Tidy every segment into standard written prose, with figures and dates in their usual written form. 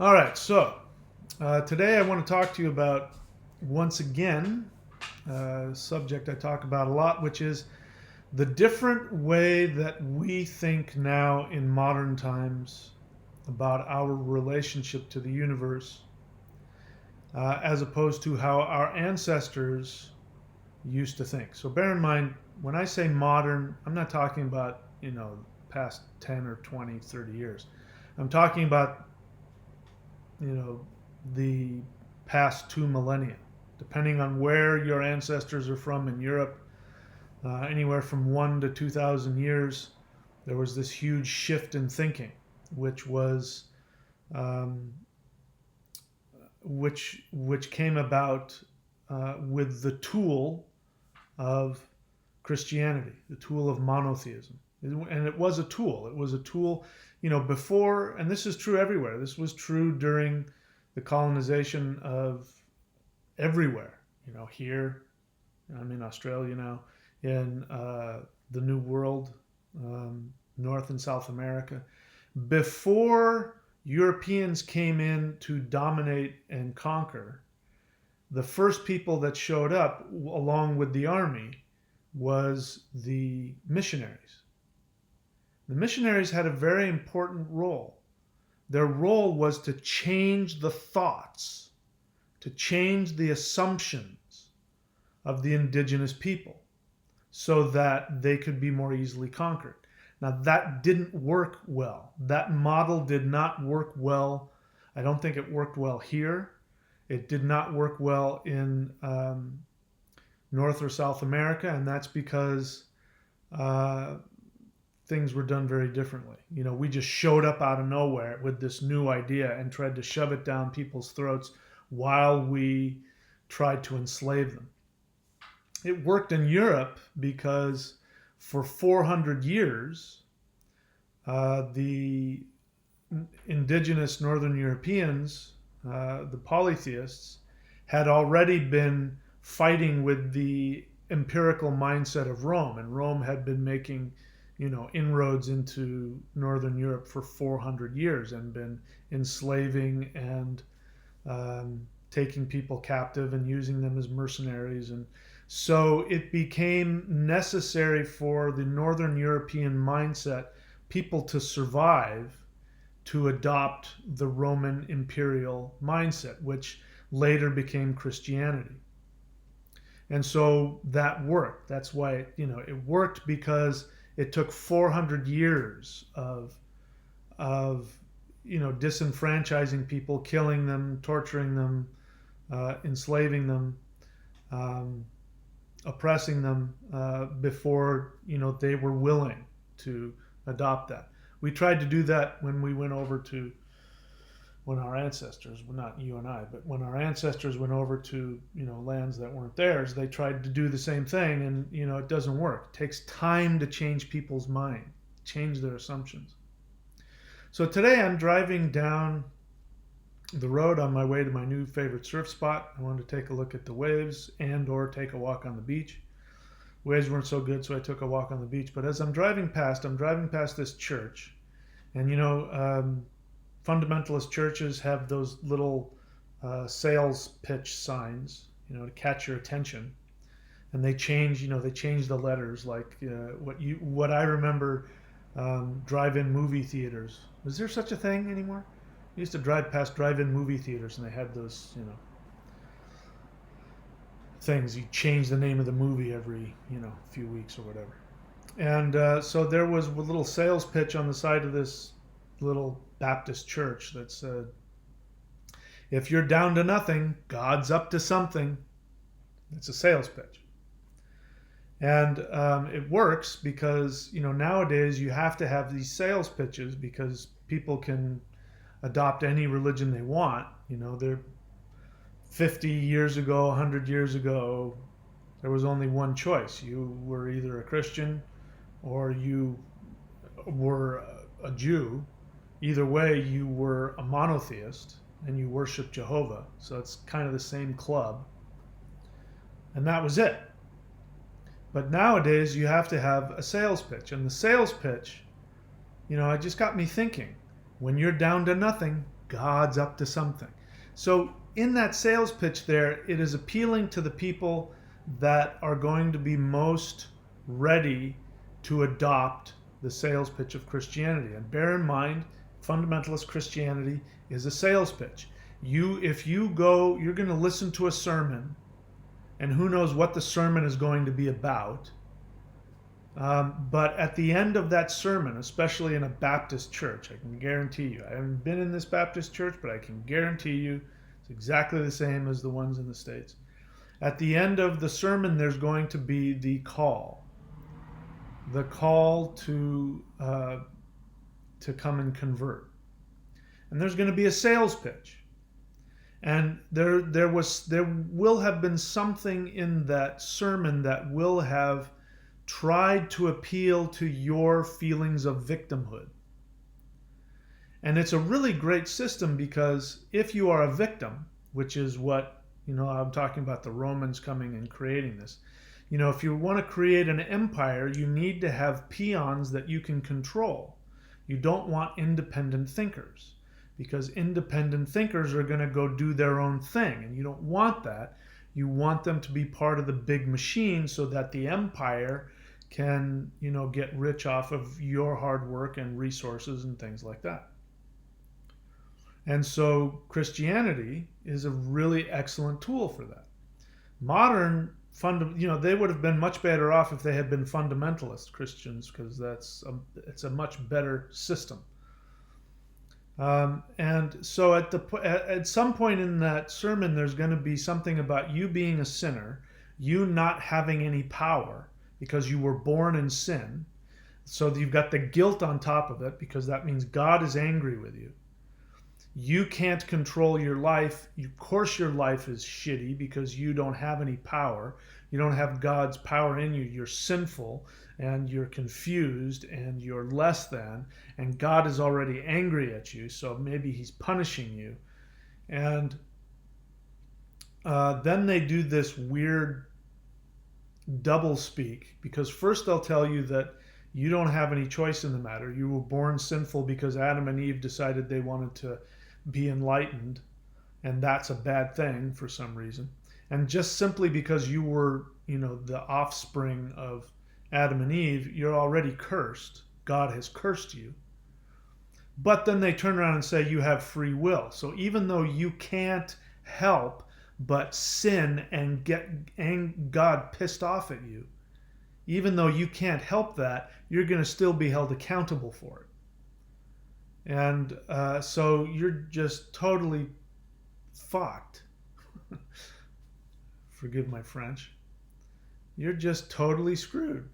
All right, so today I want to talk to you about, once again, a subject I talk about a lot, which is the different way that we think now in modern times about our relationship to the universe, as opposed to how our ancestors used to think. So bear in mind, when I say modern, I'm not talking about, past 10 or 20, 30 years. I'm talking about, you know, the past 2 millennia, depending on where your ancestors are from in Europe, anywhere from 1 to 2,000 years, there was this huge shift in thinking, which was um, which came about with the tool of Christianity, the tool of monotheism. And it was a tool. It was a tool, before, and this is true everywhere. This was true during the colonization of everywhere. Here, I'm in Australia now, in the New World, North and South America. Before Europeans came in to dominate and conquer, the first people that showed up along with the army was the missionaries. The missionaries had a very important role. Their role was to change the thoughts, to change the assumptions of the indigenous people so that they could be more easily conquered. Now, that didn't work well. That model did not work well. I don't think it worked well here. It did not work well in North or South America, and that's because things were done very differently. We just showed up out of nowhere with this new idea and tried to shove it down people's throats while we tried to enslave them. It worked in Europe because for 400 years, the indigenous Northern Europeans, the polytheists, had already been fighting with the empirical mindset of Rome, and Rome had been making inroads into Northern Europe for 400 years and been enslaving and taking people captive and using them as mercenaries. And so it became necessary for the Northern European mindset, people to survive, to adopt the Roman imperial mindset, which later became Christianity. And so that worked. That's why it worked, because it took 400 years of disenfranchising people, killing them, torturing them, enslaving them, oppressing them, before they were willing to adopt that. We tried to do that when we went over to, when our ancestors, well, not you and I, but when our ancestors went over to lands that weren't theirs, they tried to do the same thing, and it doesn't work. It takes time to change people's mind, change their assumptions. So today I'm driving down the road on my way to my new favorite surf spot. I wanted to take a look at the waves and or take a walk on the beach. Waves weren't so good, so I took a walk on the beach. But as I'm driving past this church, and fundamentalist churches have those little sales pitch signs, to catch your attention, and they change the letters, like what I remember, drive-in movie theaters. Is there such a thing anymore? I used to drive past drive-in movie theaters, and they had those things. You change the name of the movie every few weeks or whatever. And so there was a little sales pitch on the side of this little Baptist church that said, "If you're down to nothing, God's up to something." It's a sales pitch. And it works because nowadays you have to have these sales pitches because people can adopt any religion they want. They're 50 years ago, 100 years ago, there was only one choice. You were either a Christian or you were a Jew. Either way, you were a monotheist and you worshiped Jehovah. So it's kind of the same club. And that was it. But nowadays, you have to have a sales pitch. And the sales pitch, it just got me thinking. When you're down to nothing, God's up to something. So in that sales pitch there, it is appealing to the people that are going to be most ready to adopt the sales pitch of Christianity. And bear in mind, fundamentalist Christianity is a sales pitch. If you go, you're going to listen to a sermon, and who knows what the sermon is going to be about. But at the end of that sermon, especially in a Baptist church, I can guarantee you, I haven't been in this Baptist church, but I can guarantee you it's exactly the same as the ones in the States. At the end of the sermon, there's going to be the call to come and convert. And there's going to be a sales pitch. And there will have been something in that sermon that will have tried to appeal to your feelings of victimhood. And it's a really great system, because if you are a victim, which is what, I'm talking about the Romans coming and creating this. If you want to create an empire, you need to have peons that you can control. You don't want independent thinkers, because independent thinkers are going to go do their own thing, and you don't want that. You want them to be part of the big machine so that the empire can, get rich off of your hard work and resources and things like that. And so Christianity is a really excellent tool for that. Modern they would have been much better off if they had been fundamentalist Christians, because it's a much better system. And so at some point in that sermon, there's going to be something about you being a sinner, you not having any power because you were born in sin. So you've got the guilt on top of it, because that means God is angry with you. You can't control your life. Of course your life is shitty because you don't have any power. You don't have God's power in you. You're sinful and you're confused and you're less than. And God is already angry at you, so maybe he's punishing you. And then they do this weird double speak, because first they'll tell you that you don't have any choice in the matter. You were born sinful because Adam and Eve decided they wanted to be enlightened, and that's a bad thing for some reason. And just simply because you were, the offspring of Adam and Eve, you're already cursed. God has cursed you. But then they turn around and say you have free will. So even though you can't help but sin and get God pissed off at you, even though you can't help that, you're going to still be held accountable for it. And so you're just totally fucked. Forgive my French. You're just totally screwed.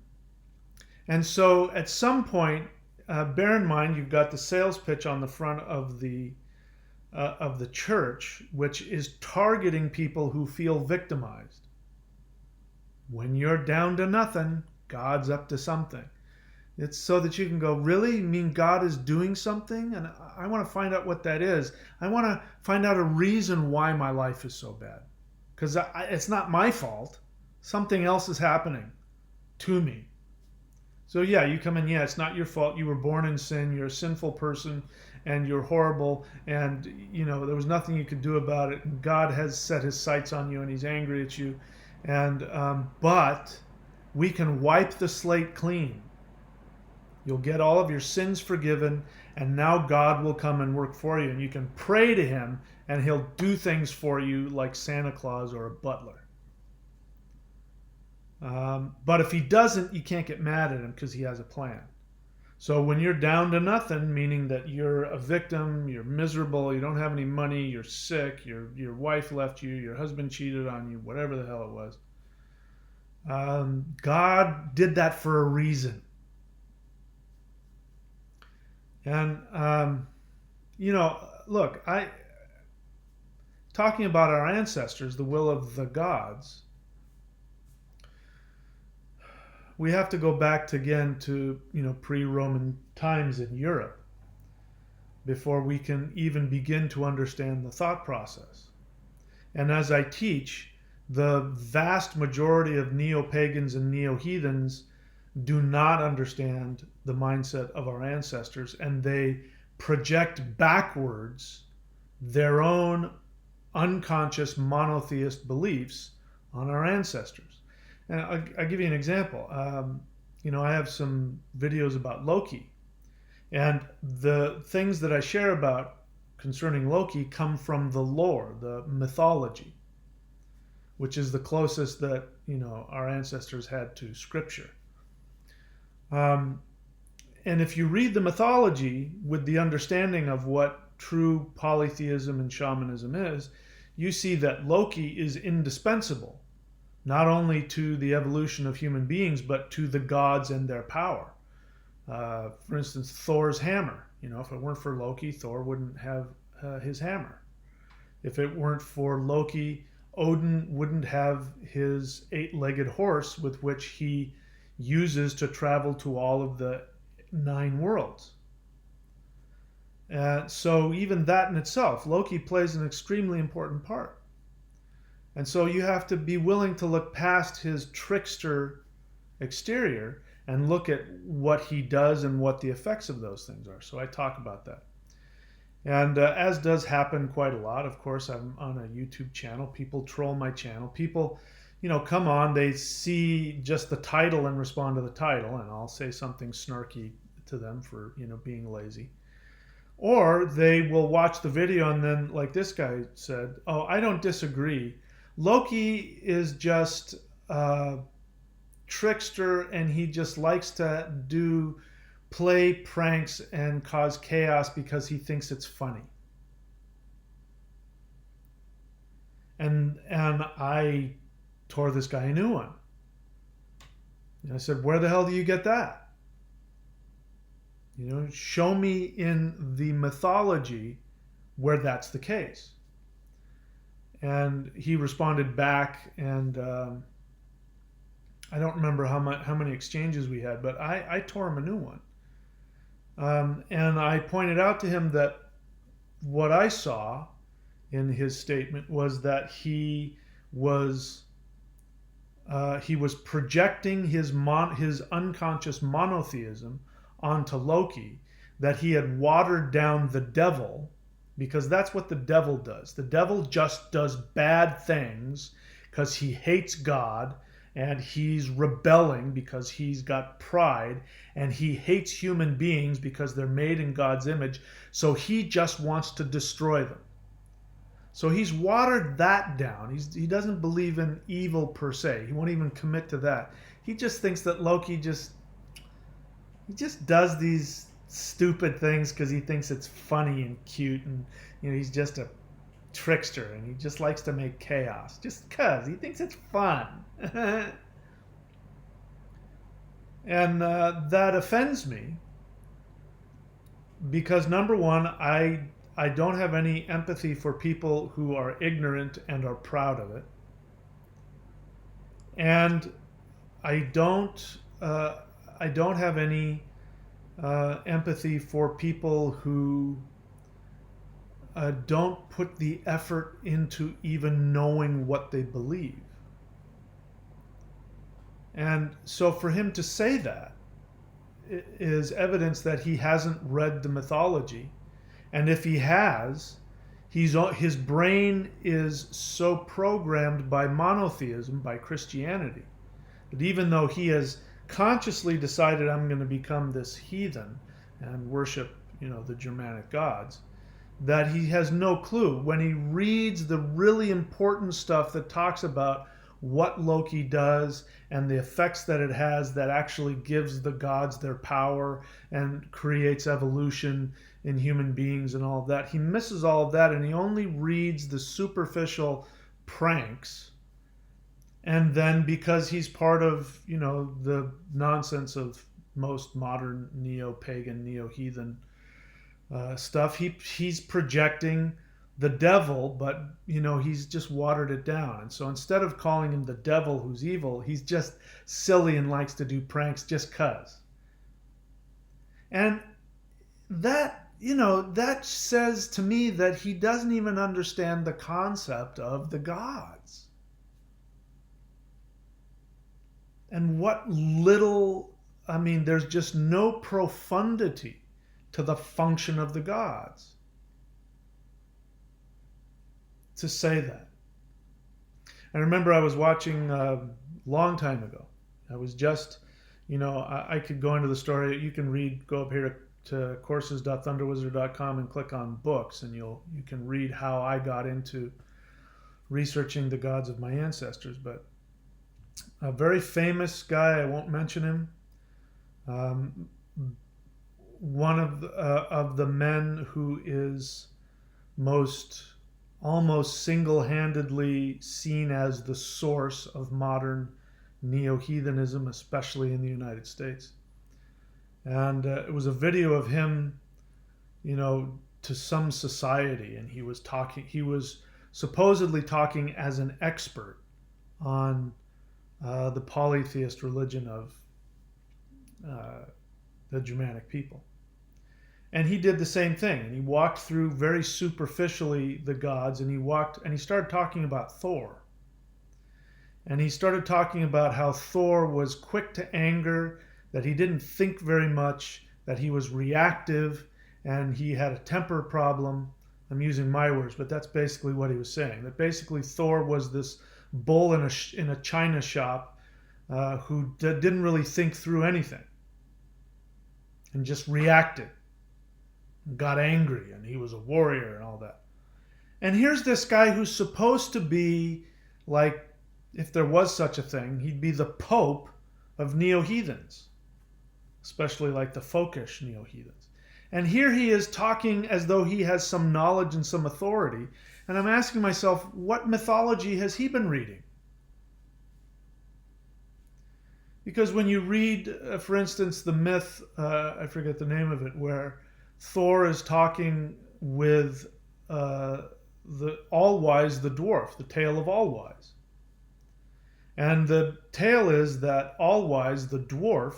And so at some point, bear in mind, you've got the sales pitch on the front of the church, which is targeting people who feel victimized. When you're down to nothing, God's up to something. It's so that you can go, really? You mean God is doing something? And I want to find out what that is. I want to find out a reason why my life is so bad. Because it's not my fault. Something else is happening to me. So yeah, you come in, it's not your fault. You were born in sin. You're a sinful person and you're horrible. And, there was nothing you could do about it. And God has set his sights on you and he's angry at you. And but we can wipe the slate clean. You'll get all of your sins forgiven, and now God will come and work for you, and you can pray to him, and he'll do things for you like Santa Claus or a butler. But if he doesn't, you can't get mad at him because he has a plan. So when you're down to nothing, meaning that you're a victim, you're miserable, you don't have any money, you're sick, your wife left you, your husband cheated on you, whatever the hell it was, God did that for a reason. And, look, talking about our ancestors, the will of the gods, we have to go back again to, pre-Roman times in Europe before we can even begin to understand the thought process. And as I teach, the vast majority of neo-pagans and neo-heathens do not understand the mindset of our ancestors, and they project backwards their own unconscious monotheist beliefs on our ancestors. And I'll give you an example. I have some videos about Loki, and the things that I share about concerning Loki come from the lore, the mythology, which is the closest that our ancestors had to scripture. Um, and if you read the mythology with the understanding of what true polytheism and shamanism is, you see that Loki is indispensable, not only to the evolution of human beings, but to the gods and their power. For instance, Thor's hammer. If it weren't for Loki, Thor wouldn't have his hammer. If it weren't for Loki, Odin wouldn't have his 8-legged horse with which he uses to travel to all of the 9 worlds. So even that in itself, Loki plays an extremely important part. And so you have to be willing to look past his trickster exterior and look at what he does and what the effects of those things are. So I talk about that. And as does happen quite a lot, of course, I'm on a YouTube channel. People troll my channel. People, come on, they see just the title and respond to the title, and I'll say something snarky to them for, being lazy. Or they will watch the video and then, like this guy said, oh, I don't disagree. Loki is just a trickster, and he just likes to play pranks and cause chaos because he thinks it's funny. And I tore this guy a new one. And I said, where the hell do you get that? Show me in the mythology where that's the case. And he responded back, and I don't remember how many exchanges we had, but I tore him a new one. And I pointed out to him that what I saw in his statement was that he was projecting his unconscious monotheism onto Loki, that he had watered down the devil, because that's what the devil does. The devil just does bad things because he hates God, and he's rebelling because he's got pride, and he hates human beings because they're made in God's image, so he just wants to destroy them. So he's watered that down. He doesn't believe in evil per se. He won't even commit to that. He just thinks that Loki just does these stupid things because he thinks it's funny and cute, and he's just a trickster, and he just likes to make chaos just because he thinks it's fun. And that offends me because, number one, I don't have any empathy for people who are ignorant and are proud of it, and I don't have any empathy for people who don't put the effort into even knowing what they believe. And so for him to say that is evidence that he hasn't read the mythology. And if he has, his brain is so programmed by monotheism, by Christianity, that even though he has consciously decided, I'm going to become this heathen and worship, the Germanic gods, that he has no clue. When he reads the really important stuff that talks about what Loki does and the effects that it has, that actually gives the gods their power and creates evolution in human beings and all of that, he misses all of that, and he only reads the superficial pranks. And then because he's part of, the nonsense of most modern neo-pagan, neo-heathen stuff, he's projecting the devil, but he's just watered it down. And so instead of calling him the devil who's evil, he's just silly and likes to do pranks just cuz. And that says to me that he doesn't even understand the concept of the gods. And there's just no profundity to the function of the gods. to say that. I remember I was watching a long time ago. I was just, I could go into the story. You can read, go up here to courses.thunderwizard.com and click on books, and you can read how I got into researching the gods of my ancestors. But a very famous guy, I won't mention him, one of the men who is almost single-handedly seen as the source of modern neo-heathenism, especially in the United States. And it was a video of him, to some society, and he was supposedly talking as an expert on the polytheist religion of the Germanic people. And he did the same thing, and he walked through very superficially the gods, and he started talking about Thor. And he started talking about how Thor was quick to anger, that he didn't think very much, that he was reactive, and he had a temper problem. I'm using my words, but that's basically what he was saying. That basically Thor was this bull in a china shop who didn't really think through anything and just reacted. Got angry, and he was a warrior and all that. And here's this guy who's supposed to be like, if there was such a thing, he'd be the Pope of neo-heathens, especially like the folkish neo-heathens. And here he is talking as though he has some knowledge and some authority. And I'm asking myself, what mythology has he been reading? Because when you read, for instance, the myth, I forget the name of it, where Thor is talking with the All-Wise, the dwarf, the tale of All-Wise. And the tale is that All-Wise, the dwarf,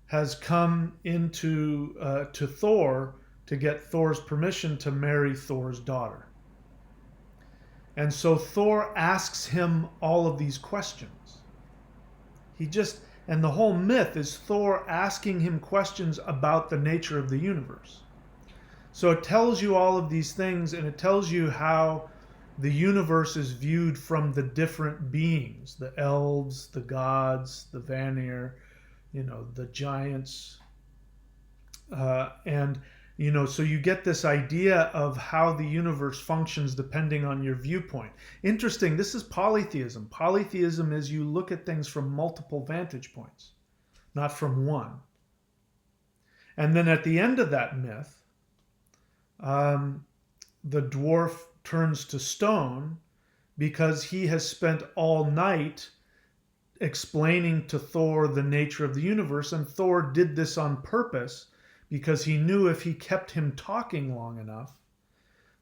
has come into to Thor to get Thor's permission to marry Thor's daughter. And so Thor asks him all of these questions. And the whole myth is Thor asking him questions about the nature of the universe. So it tells you all of these things, and it tells you how the universe is viewed from the different beings, the elves, the gods, the Vanir, the giants. So you get this idea of how the universe functions depending on your viewpoint. Interesting, this is polytheism. Polytheism is you look at things from multiple vantage points, not from one. And then at the end of that myth, the dwarf turns to stone because he has spent all night explaining to Thor the nature of the universe, and Thor did this on purpose because he knew if he kept him talking long enough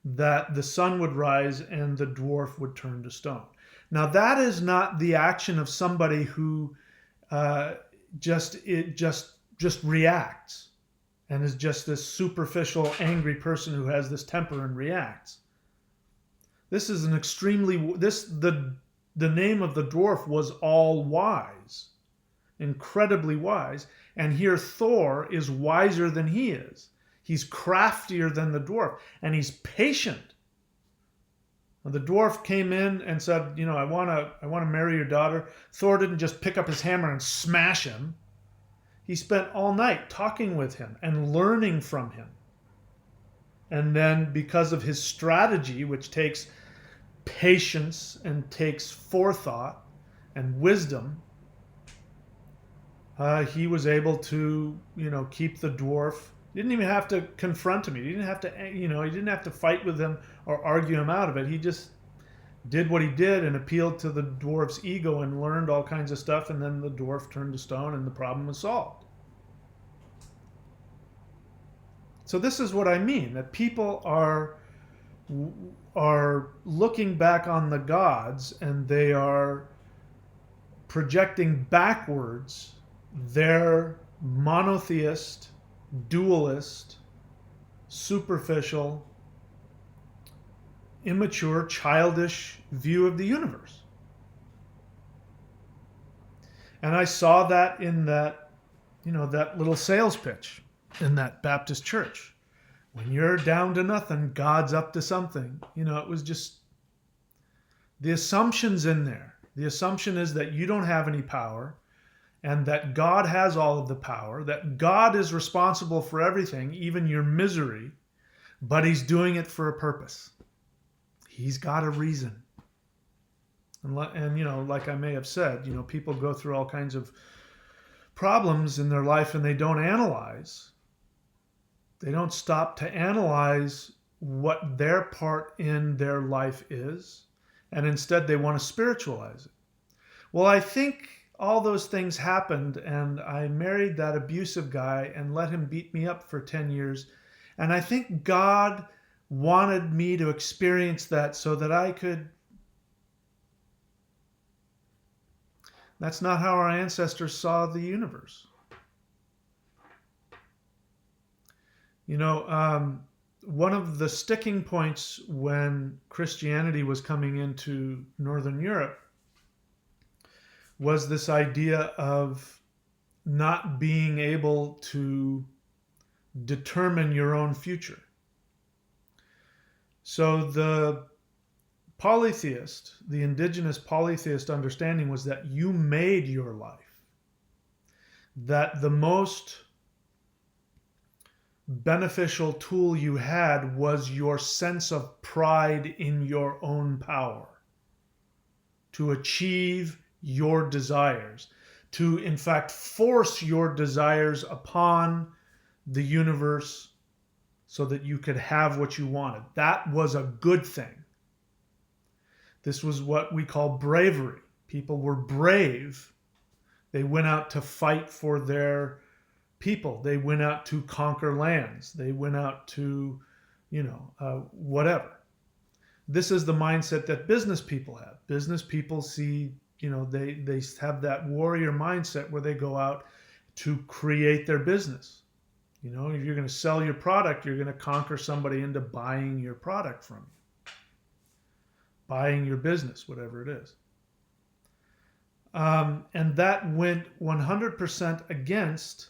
that the sun would rise and the dwarf would turn to stone. Now that is not the action of somebody who just reacts and is just this superficial angry person who has this temper and reacts. This is an the name of the dwarf was All-Wise, incredibly wise. And here Thor is wiser than he is. He's craftier than the dwarf, and he's patient. When the dwarf came in and said, I want to marry your daughter, Thor didn't just pick up his hammer and smash him. He spent all night talking with him and learning from him. And then because of his strategy, which takes patience and takes forethought and wisdom, he was able to, keep the dwarf. He didn't even have to confront him. He didn't have to, he didn't have to fight with him or argue him out of it. He just did what he did and appealed to the dwarf's ego and learned all kinds of stuff. And then the dwarf turned to stone and the problem was solved. So this is what I mean, that people are looking back on the gods and they are projecting backwards their monotheist, dualist, superficial, immature, childish view of the universe. And I saw that in that little sales pitch in that Baptist church, When you're down to nothing, God's up to something. It was just the assumptions in there. The assumption is that you don't have any power and that God has all of the power, that God is responsible for everything, even your misery, but he's doing it for a purpose. He's got a reason. And like I may have said, people go through all kinds of problems in their life and they don't analyze. They don't stop to analyze what their part in their life is, and instead they want to spiritualize it. Well, I think all those things happened, and I married that abusive guy and let him beat me up for 10 years. And I think God wanted me to experience that so that I could. That's not how our ancestors saw the universe. One of the sticking points when Christianity was coming into Northern Europe was this idea of not being able to determine your own future. So the indigenous polytheist understanding was that you made your life. That the most beneficial tool you had was your sense of pride in your own power to achieve your desires, to in fact force your desires upon the universe so that you could have what you wanted. That was a good thing. This was what we call bravery. People were brave. They went out to fight for their people. They went out to conquer lands. They went out to, whatever. This is the mindset that business people have. Business people see, they have that warrior mindset where they go out to create their business. If you're going to sell your product, you're going to conquer somebody into buying your product from you, buying your business, whatever it is. And that went 100% against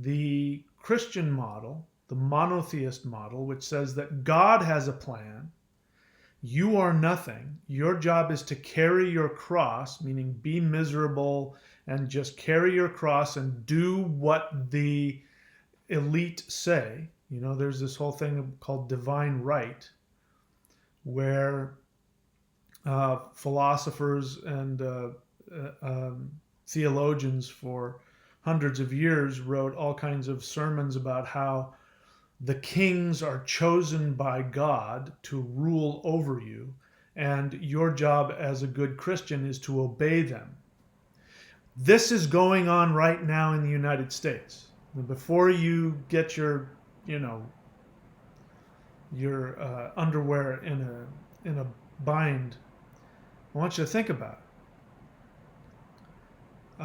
the Christian model, the monotheist model, which says that God has a plan. You are nothing. Your job is to carry your cross, meaning be miserable and just carry your cross and do what the elite say. There's this whole thing called divine right, where philosophers and theologians for hundreds of years wrote all kinds of sermons about how the kings are chosen by God to rule over you, and your job as a good Christian is to obey them. This is going on right now in the United States. Before you get your underwear in a bind, I want you to think about it.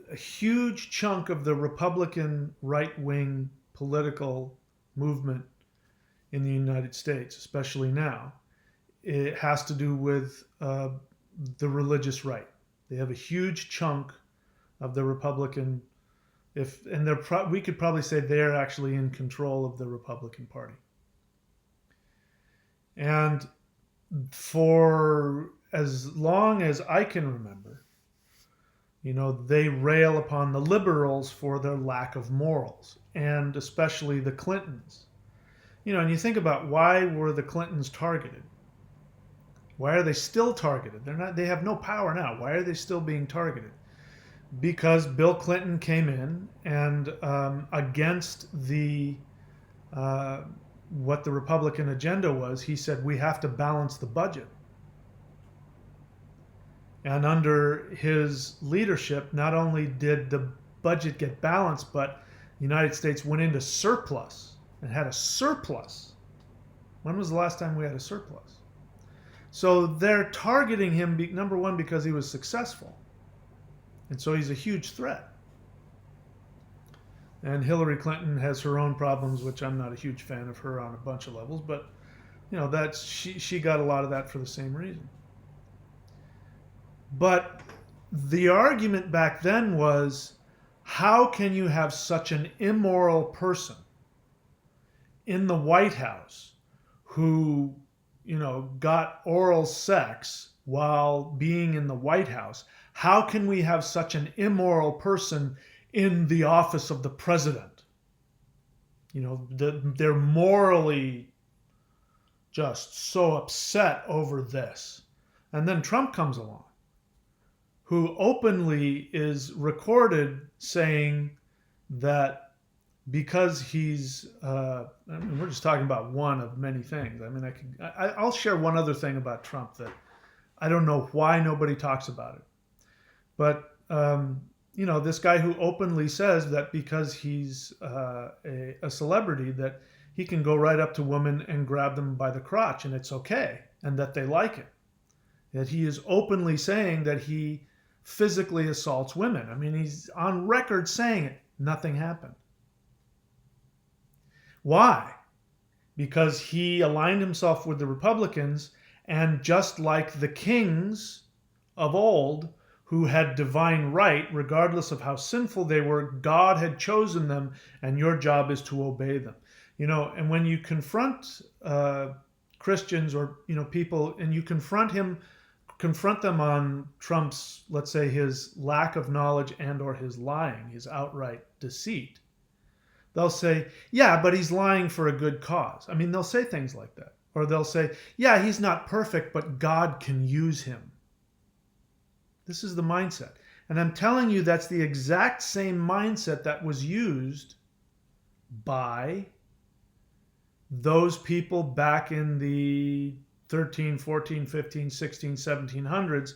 A huge chunk of the Republican right-wing political movement in the United States, especially now, it has to do with the religious right. They have a huge chunk of the Republican, we could probably say they're actually in control of the Republican Party. And for as long as I can remember, they rail upon the liberals for their lack of morals, and especially the Clintons. And you think about, why were the Clintons targeted? Why are they still targeted? They have no power now. Why are they still being targeted? Because Bill Clinton came in and against what the Republican agenda was, he said we have to balance the budget. And under his leadership, not only did the budget get balanced, but the United States went into surplus and had a surplus. When was the last time we had a surplus? So they're targeting him, number one, because he was successful. And so he's a huge threat. And Hillary Clinton has her own problems, which I'm not a huge fan of her on a bunch of levels, but she got a lot of that for the same reason. But the argument back then was, How can you have such an immoral person in the White House who, got oral sex while being in the White House? How can we have such an immoral person in the office of the president? They're morally just so upset over this. And then Trump comes along, who openly is recorded saying that because he's, we're just talking about one of many things. I mean, I'll share one other thing about Trump that I don't know why nobody talks about it. But, this guy who openly says that because he's a celebrity, that he can go right up to women and grab them by the crotch and it's okay, and that they like it. That he is openly saying that he physically assaults women. I mean, he's on record saying it. Nothing happened. Why? Because he aligned himself with the Republicans, and just like the kings of old who had divine right, regardless of how sinful they were, God had chosen them, and your job is to obey them. And when you confront Christians or people, and you confront them on Trump's, let's say, his lack of knowledge and or his lying, his outright deceit, they'll say, yeah, but he's lying for a good cause. I mean, they'll say things like that. Or they'll say, yeah, he's not perfect, but God can use him. This is the mindset. And I'm telling you, that's the exact same mindset that was used by those people back in the 13, 14, 15, 16, 1700s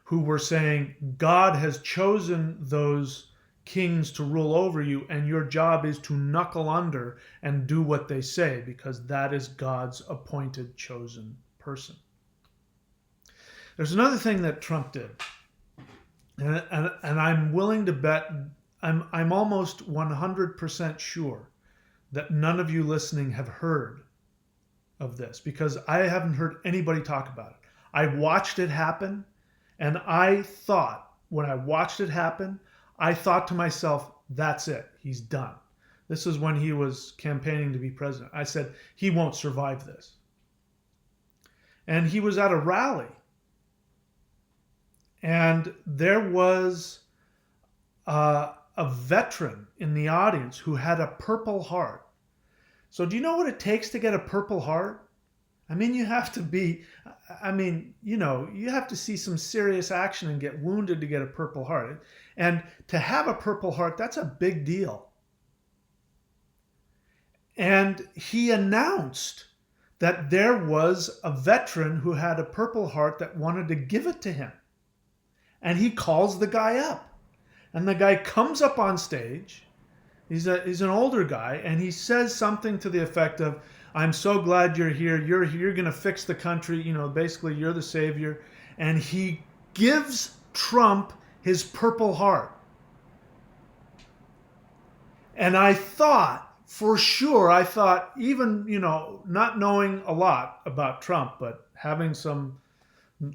who were saying, God has chosen those kings to rule over you, and your job is to knuckle under and do what they say, because that is God's appointed, chosen person. There's another thing that Trump did, and I'm willing to bet, I'm almost 100% sure that none of you listening have heard of this, because I haven't heard anybody talk about it. I watched it happen, and I thought, when I watched it happen, I thought to myself, that's it. He's done. This is when he was campaigning to be president. I said, he won't survive this. And he was at a rally. And there was a veteran in the audience who had a Purple Heart. So do you know what it takes to get a Purple Heart? I mean, you have to see some serious action and get wounded to get a Purple Heart. And to have a Purple Heart, that's a big deal. And he announced that there was a veteran who had a Purple Heart that wanted to give it to him. And he calls the guy up. And the guy comes up on stage. He's an older guy, and he says something to the effect of, I'm so glad you're here. You're going to fix the country. Basically, you're the savior. And he gives Trump his Purple Heart. And I thought, for sure, even, not knowing a lot about Trump, but having some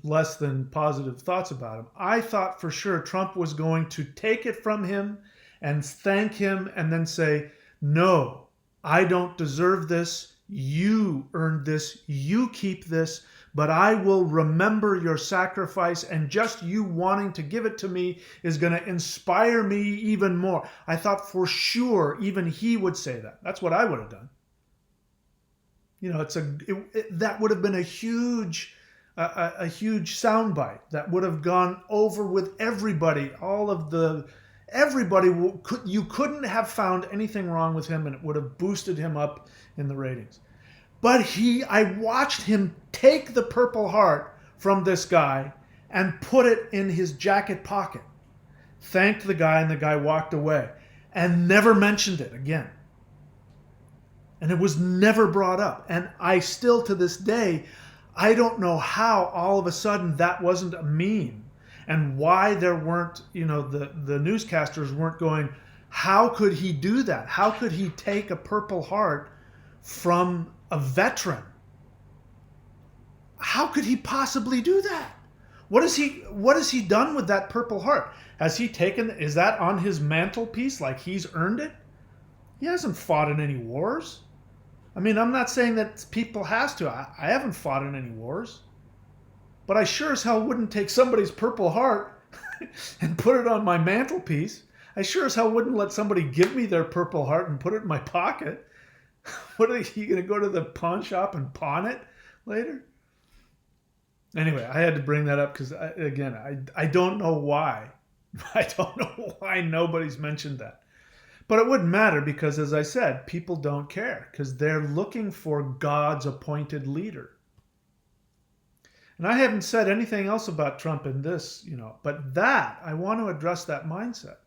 less than positive thoughts about him, I thought for sure Trump was going to take it from him and thank him and then say, no, I don't deserve this. You earned this. You keep this. But I will remember your sacrifice, and just you wanting to give it to me is going to inspire me even more. I thought for sure even he would say that. That's what I would have done. That would have been a huge soundbite that would have gone over with everybody. You couldn't have found anything wrong with him, and it would have boosted him up in the ratings. But I watched him take the Purple Heart from this guy and put it in his jacket pocket, thanked the guy, and the guy walked away and never mentioned it again. And it was never brought up. And I still, to this day, I don't know how all of a sudden that wasn't a meme, and why there weren't, the newscasters weren't going, how could he do that? How could he take a Purple Heart from a veteran? How could he possibly do that? What has he done with that Purple Heart? Has he taken, is that on his mantelpiece like he's earned it? He hasn't fought in any wars. I mean, I'm not saying that people has to. I haven't fought in any wars. But I sure as hell wouldn't take somebody's Purple Heart and put it on my mantelpiece. I sure as hell wouldn't let somebody give me their Purple Heart and put it in my pocket. What are you going to go to the pawn shop and pawn it later? Anyway, I had to bring that up because, again, I don't know why. I don't know why nobody's mentioned that. But it wouldn't matter because, as I said, people don't care because they're looking for God's appointed leader. And I haven't said anything else about Trump in this, but that, I want to address that mindset.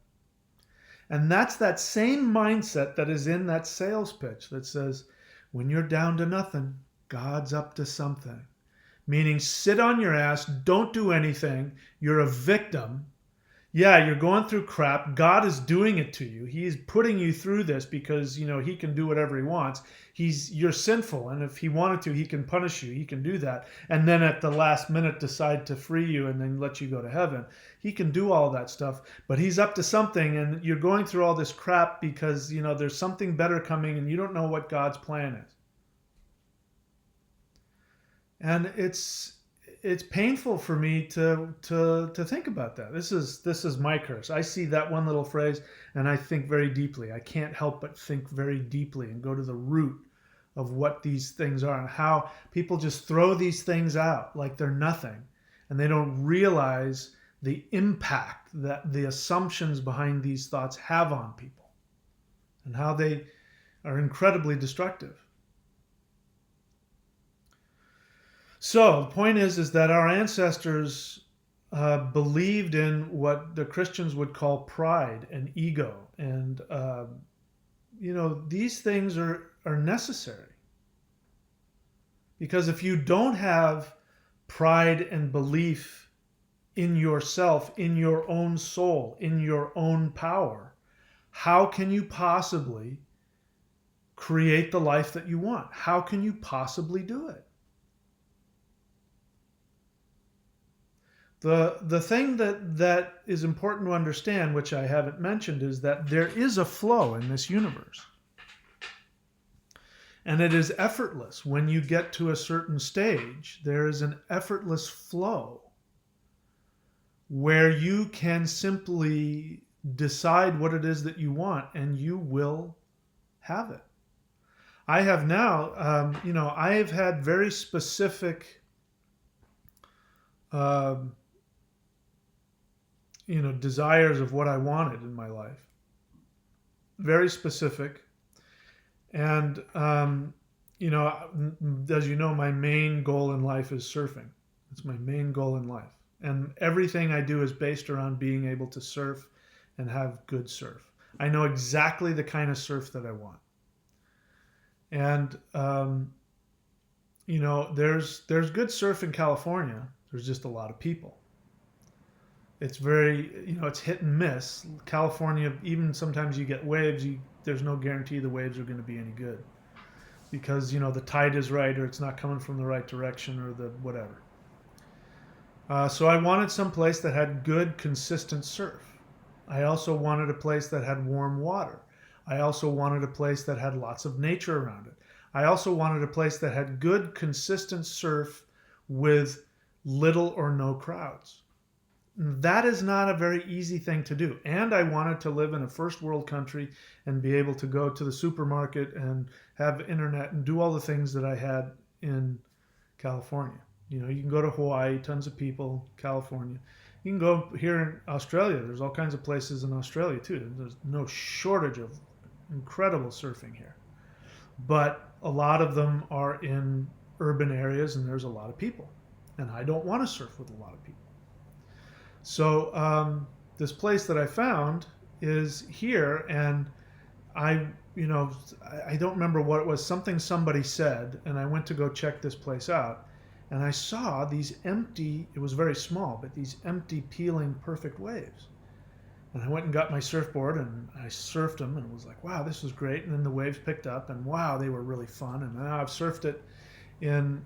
And that's that same mindset that is in that sales pitch that says, when you're down to nothing, God's up to something. Meaning, sit on your ass, don't do anything, you're a victim. Yeah, you're going through crap. God is doing it to you. He's putting you through this because, he can do whatever he wants. You're sinful, and if he wanted to, he can punish you. He can do that. And then at the last minute decide to free you and then let you go to heaven. He can do all that stuff, but he's up to something, and you're going through all this crap because, there's something better coming and you don't know what God's plan is. And it's painful for me to think about that. This is my curse. I see that one little phrase and I think very deeply. I can't help but think very deeply and go to the root of what these things are and how people just throw these things out like they're nothing, and they don't realize the impact that the assumptions behind these thoughts have on people and how they are incredibly destructive. So the point is that our ancestors believed in what the Christians would call pride and ego, and these things are necessary, because if you don't have pride and belief in yourself, in your own soul, in your own power, how can you possibly create the life that you want? How can you possibly do it? The thing that is important to understand, which I haven't mentioned, is that there is a flow in this universe. And it is effortless. When you get to a certain stage, there is an effortless flow where you can simply decide what it is that you want and you will have it. I have now, I have had very specific desires of what I wanted in my life. Very specific. And, as you know, my main goal in life is surfing. It's my main goal in life. And everything I do is based around being able to surf and have good surf. I know exactly the kind of surf that I want. And, there's good surf in California. There's just a lot of people. It's very, it's hit and miss. California, even sometimes you get waves, there's no guarantee the waves are going to be any good. Because, the tide is right, or it's not coming from the right direction, or the whatever. So I wanted some place that had good, consistent surf. I also wanted a place that had warm water. I also wanted a place that had lots of nature around it. I also wanted a place that had good, consistent surf with little or no crowds. That is not a very easy thing to do. And I wanted to live in a first world country and be able to go to the supermarket and have internet and do all the things that I had in California. You can go to Hawaii, tons of people, California. You can go here in Australia. There's all kinds of places in Australia too. There's no shortage of incredible surfing here. But a lot of them are in urban areas and there's a lot of people. And I don't want to surf with a lot of people. So this place that I found is here, and I don't remember what it was, somebody said, and I went to go check this place out, and I saw these empty, it was very small, but these empty, peeling, perfect waves. And I went and got my surfboard, and I surfed them, and it was like, wow, this was great. And then the waves picked up, and wow, they were really fun. And now I've surfed it in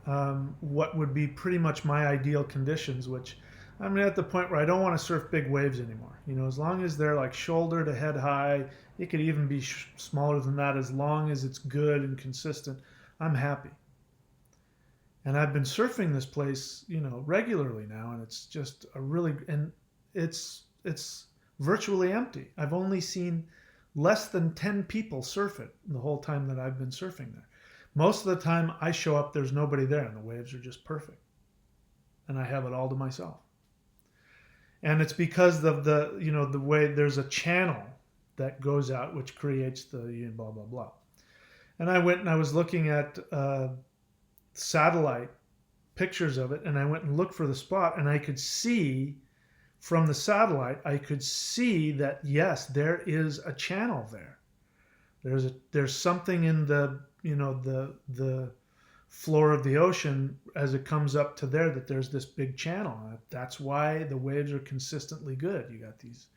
what would be pretty much my ideal conditions, which I'm at the point where I don't want to surf big waves anymore. As long as they're like shoulder to head high, it could even be smaller than that. As long as it's good and consistent, I'm happy. And I've been surfing this place, regularly now, and it's just it's virtually empty. I've only seen less than 10 people surf it the whole time that I've been surfing there. Most of the time I show up, there's nobody there, and the waves are just perfect. And I have it all to myself. And it's because of the way there's a channel that goes out, which creates the blah, blah, blah. And I went and I was looking at satellite pictures of it, and I went and looked for the spot, and I could see from the satellite, I could see that, yes, there is a channel there. There's something in the floor of the ocean as it comes up to there, that there's this big channel. That's why the waves are consistently good. You got these,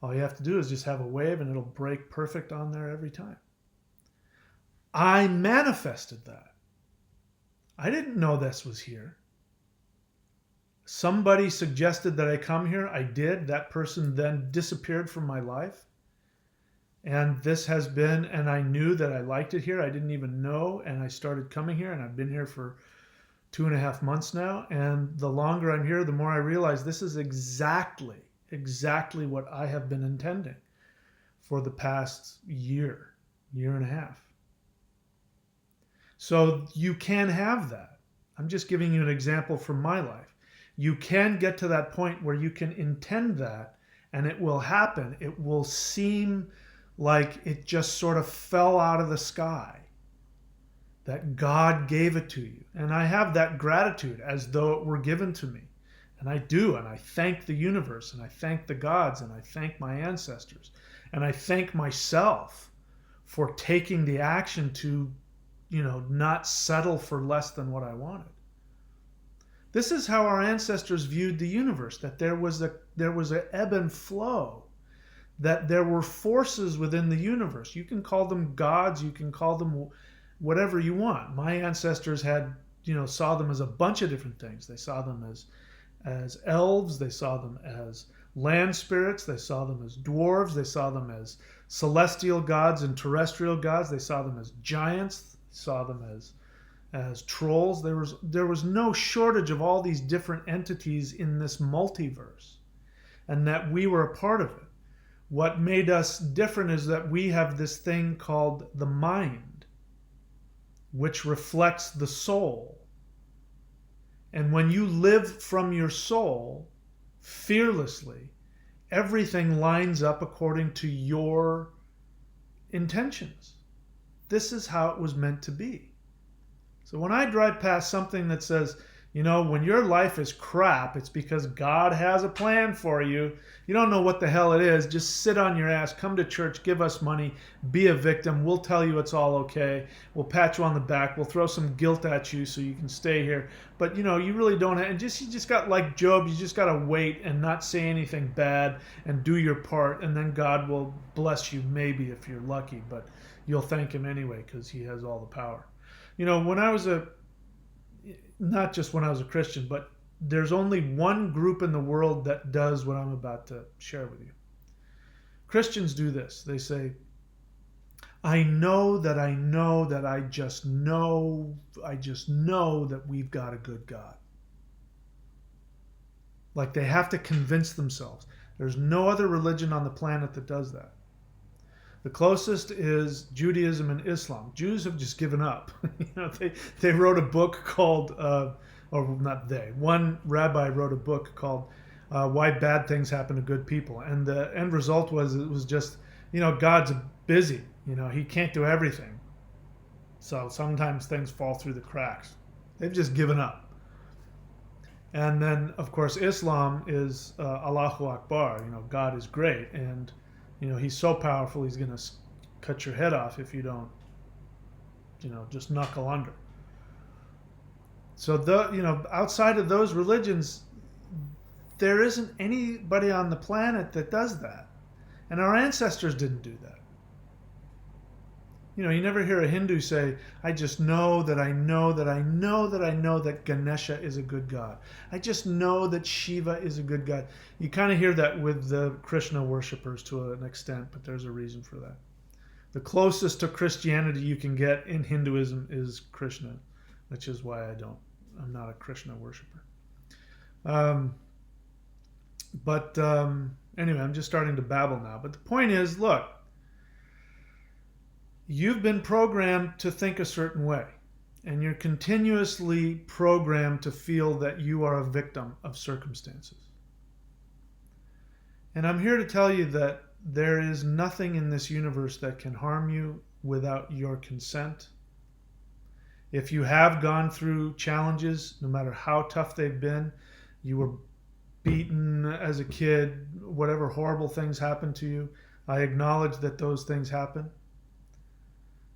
all you have to do is just have a wave and it'll break perfect on there every time. I manifested that. I didn't know this was here. Somebody suggested that I come here. I did. That person then disappeared from my life. And this has been, and I knew that I liked it here. I didn't even know. And I started coming here, and I've been here for 2.5 months now. And the longer I'm here, the more I realize this is exactly what I have been intending for the past year and a half. So you can have that. I'm just giving you an example from my life. You can get to that point where you can intend that, and it will happen. It will seem like it just sort of fell out of the sky, that God gave it to you. And I have that gratitude as though it were given to me. And I do, and I thank the universe, and I thank the gods, and I thank my ancestors, and I thank myself for taking the action to, not settle for less than what I wanted. This is how our ancestors viewed the universe, that there was an ebb and flow, that there were forces within the universe. You can call them gods, you can call them whatever you want. My ancestors had, saw them as a bunch of different things. They saw them as elves, they saw them as land spirits, they saw them as dwarves, they saw them as celestial gods and terrestrial gods, they saw them as giants, they saw them as trolls. There was no shortage of all these different entities in this multiverse, and that we were a part of it. What made us different is that we have this thing called the mind, which reflects the soul. And when you live from your soul fearlessly, everything lines up according to your intentions. This is how it was meant to be. So when I drive past something that says, when your life is crap, it's because God has a plan for you. You don't know what the hell it is. Just sit on your ass, come to church, give us money, be a victim. We'll tell you it's all okay. We'll pat you on the back. We'll throw some guilt at you so you can stay here. But, you really don't have, and you just got, like Job, you just got to wait and not say anything bad and do your part. And then God will bless you, maybe, if you're lucky. But you'll thank him anyway because he has all the power. When I was not just when I was a Christian, but there's only one group in the world that does what I'm about to share with you. Christians do this. They say, I just know that we've got a good God. Like they have to convince themselves. There's no other religion on the planet that does that. The closest is Judaism and Islam. Jews have just given up. They wrote a book called, one rabbi wrote a book called Why Bad Things Happen to Good People. And the end result was, it was just, God's busy. He can't do everything. So sometimes things fall through the cracks. They've just given up. And then, of course, Islam is Allahu Akbar. God is great. And he's so powerful, he's going to cut your head off if you don't, just knuckle under. So, outside of those religions, there isn't anybody on the planet that does that. And our ancestors didn't do that. You never hear a Hindu say, I just know that I know that I know that I know that Ganesha is a good god. I just know that Shiva is a good god. You kind of hear that with the Krishna worshippers to an extent, but there's a reason for that. The closest to Christianity you can get in Hinduism is Krishna, which is why I'm not a Krishna worshiper. But anyway, I'm just starting to babble now. But the point is, look, you've been programmed to think a certain way, and you're continuously programmed to feel that you are a victim of circumstances. And I'm here to tell you that there is nothing in this universe that can harm you without your consent. If you have gone through challenges, no matter how tough they've been, you were beaten as a kid, whatever horrible things happened to you, I acknowledge that those things happen.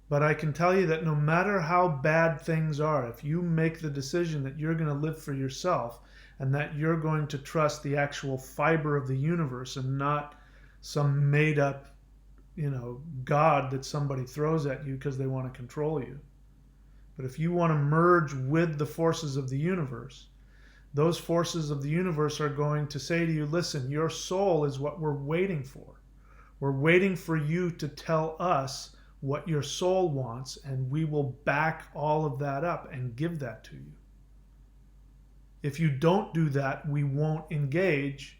But I can tell you that no matter how bad things are, if you make the decision that you're going to live for yourself and that you're going to trust the actual fiber of the universe and not some made up, God that somebody throws at you because they want to control you. But if you want to merge with the forces of the universe, those forces of the universe are going to say to you, listen, your soul is what we're waiting for. We're waiting for you to tell us what your soul wants, and we will back all of that up and give that to you. If you don't do that, we won't engage,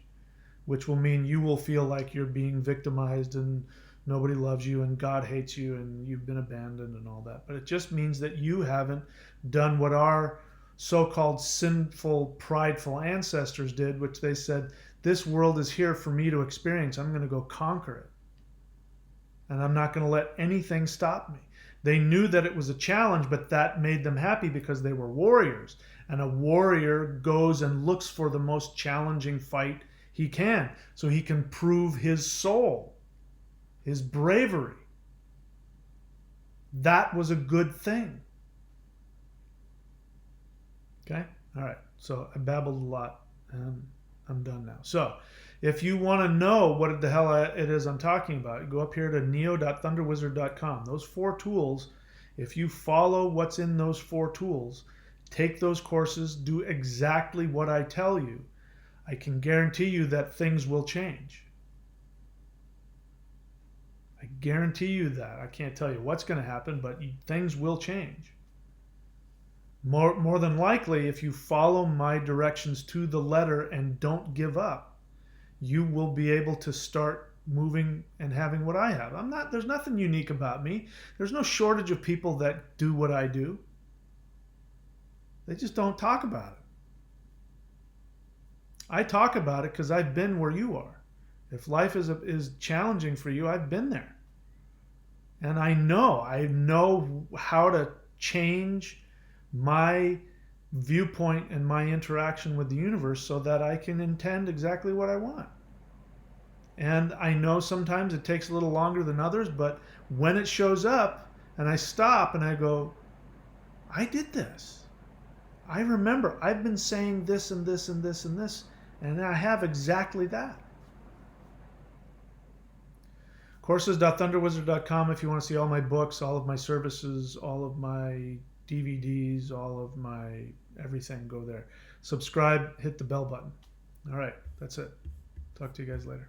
which will mean you will feel like you're being victimized and nobody loves you and God hates you and you've been abandoned and all that. But it just means that you haven't done what our so-called sinful, prideful ancestors did, which they said, this world is here for me to experience. I'm going to go conquer it. And I'm not going to let anything stop me. They knew that it was a challenge, but that made them happy because they were warriors. And a warrior goes and looks for the most challenging fight he can, so he can prove his soul, his bravery. That was a good thing. Okay? All right. So I babbled a lot, and I'm done now. So if you want to know what the hell it is I'm talking about, go up here to neo.thunderwizard.com. Those 4 tools, if you follow what's in those 4 tools, take those courses, do exactly what I tell you, I can guarantee you that things will change. I guarantee you that. I can't tell you what's going to happen, but things will change. More than likely, if you follow my directions to the letter and don't give up, you will be able to start moving and having what I have. There's nothing unique about me. There's no shortage of people that do what I do. They just don't talk about it. I talk about it because I've been where you are. If life is challenging for you, I've been there. And I know how to change my viewpoint and my interaction with the universe so that I can intend exactly what I want. And I know sometimes it takes a little longer than others, but when it shows up and I stop and I go, I did this. I remember I've been saying this and this and this and this, and I have exactly that. Courses.thunderwizard.com if you want to see all my books, all of my services, all of my DVDs, all of my everything, go there. Subscribe, hit the bell button. All right, that's it. Talk to you guys later.